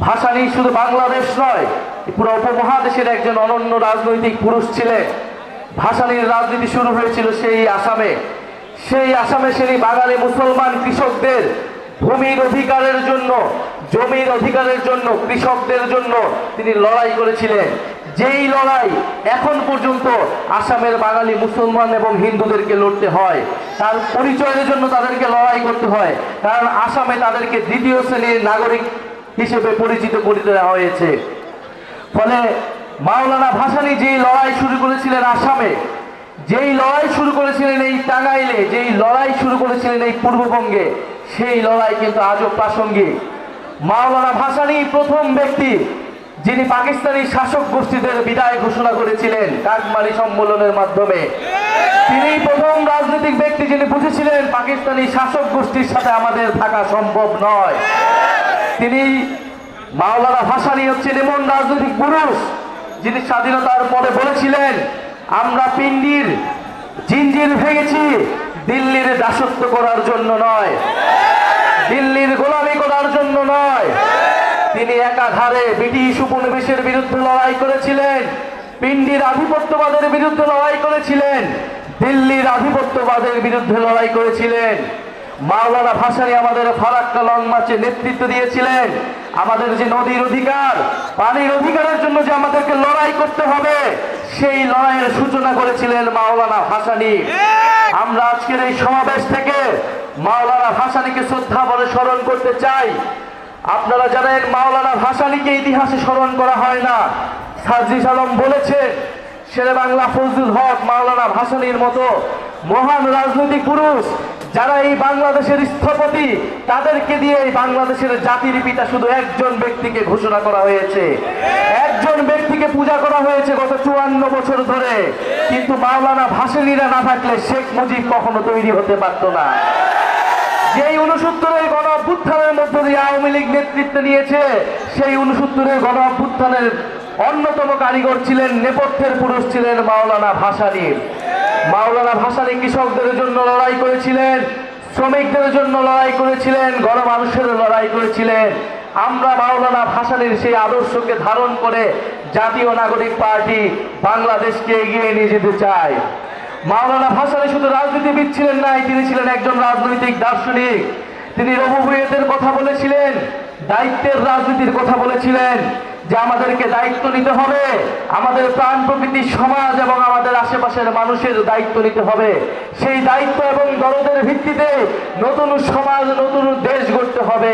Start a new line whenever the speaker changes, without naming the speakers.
ভাসানী শুধু বাংলাদেশ নয়, পুরো উপমহাদেশের একজন অনন্য রাজনৈতিক পুরুষ ছিলেন। ভাসানীর রাজনীতি শুরু হয়েছিল সেই আসামে। সেই আসামে সেই বাঙালি মুসলমান কৃষকদের ভূমির অধিকারের জন্য, জমির অধিকারের জন্য, কৃষকদের জন্য তিনি লড়াই করেছিলেন। যেই লড়াই এখন পর্যন্ত আসামের বাঙালি মুসলমান এবং হিন্দুদেরকে লড়তে হয়, তার পরিচয়ের জন্য তাদেরকে লড়াই করতে হয়, কারণ আসামে তাদেরকে দ্বিতীয় শ্রেণীর নাগরিক হিসেবে পরিচিত করে দেওয়া হয়েছে। ফলে মাওলানা ভাসানী যেই লড়াই শুরু করেছিলেন আসামে, যেই লড়াই শুরু করেছিলেন এই টাঙ্গাইলে, যেই লড়াই শুরু করেছিলেন এই পূর্ববঙ্গে, সেই লড়াই কিন্তু আজও প্রাসঙ্গিক। মাওলানা ভাসানী প্রথম ব্যক্তি যিনি পাকিস্তানি শাসক গোষ্ঠীদের বিদায় ঘোষণা করেছিলেন কাকমারি সম্মেলনের মাধ্যমে। তিনি প্রথম রাজনৈতিক ব্যক্তি যিনি বুঝেছিলেন পাকিস্তানি শাসক গোষ্ঠীর সাথে আমাদের থাকা সম্ভব নয়। তিনি মাওলানা ভাসানী হচ্ছেন এমন রাজনৈতিক পুরুষ যিনি স্বাধীনতার পরে বলেছিলেন, আমরা পিন্ডির জিঞ্জির ভেঙেছি দিল্লির দাসত্ব করার জন্য নয়, দিল্লির গোলামি করার জন্য নয়। তিনি একাধারে ব্রিটিশ উপনিবেশের বিরুদ্ধে লড়াই করেছিলেন, পিন্ডির আধিপত্যবাদের বিরুদ্ধে লড়াই করেছিলেন, দিল্লির আধিপত্যবাদের বিরুদ্ধে লড়াই করেছিলেন। মাওলানা ভাসানী আমাদের ফারাক্কা লং মার্চে নেতৃত্ব দিয়েছিলেন। আমাদের যে নদীর অধিকার, পানির অধিকারের জন্য যে আমাদেরকে লড়াই করতে হবে, সেই লড়াইয়ের সূচনা করেছিলেন মাওলানা ভাসানী। আমরা আজকের এই সমাবেশ থেকে মাওলানা ভাসানীকে শ্রদ্ধা বলে স্মরণ করতে চাই। আপনারা জানেন মাওলানা ভাসানীকে ইতিহাসে স্মরণ করা হয় না। সাজিদ আলম বলেছেন, শেরে বাংলা ফজলুল হক মাওলানা ভাসানীর মতো মহান রাজনৈতিক পুরুষ যারা এই বাংলাদেশের স্থপতি, তাদেরকে দিয়ে এই বাংলাদেশের জাতির পিতা শুধু একজন ব্যক্তিকে ঘোষণা করা হয়েছে, একজন ব্যক্তিকে পূজা করা হয়েছে গত 54 বছর ধরে। কিন্তু মাওলানা ভাসানীরা না থাকলে শেখ মুজিব কখনো তৈরি হতে পারত না। যেই 69-এর গণ অভ্যুত্থানের মধ্য দিয়ে আওয়ামী লীগ নেতৃত্ব নিয়েছে, সেই 69-এর গণ অভ্যুত্থানের অন্যতম কারিগর ছিলেন, নেপথ্যের পুরুষ ছিলেন মাওলানা ভাসানী। মাওলানা ভাসানী কৃষকদের জন্য লড়াই করেছিলেন, শ্রমিকদের জন্য লড়াই করেছিলেন, গণমানুষের লড়াই করেছিলেন। আমরা মাওলানা ভাসানীর সেই আদর্শকে ধারণ করে জাতীয় নাগরিক পার্টি বাংলাদেশকে এগিয়ে নিয়ে যেতে চাই। মাওলানা ভাসানী শুধু রাজনীতিবিদ ছিলেন না, তিনি ছিলেন একজন রাজনৈতিক দার্শনিক। তিনি রবুবিয়তের কথা বলেছিলেন, দায়িত্বের রাজনীতির কথা বলেছিলেন, যে আমাদেরকে দায়িত্ব নিতে হবে, আমাদের প্রাণ প্রকৃতির সমাজ এবং আমাদের আশেপাশের মানুষের দায়িত্ব নিতে হবে। সেই দায়িত্ব এবং দরদের ভিত্তিতে নতুন সমাজ, নতুন দেশ গড়তে হবে।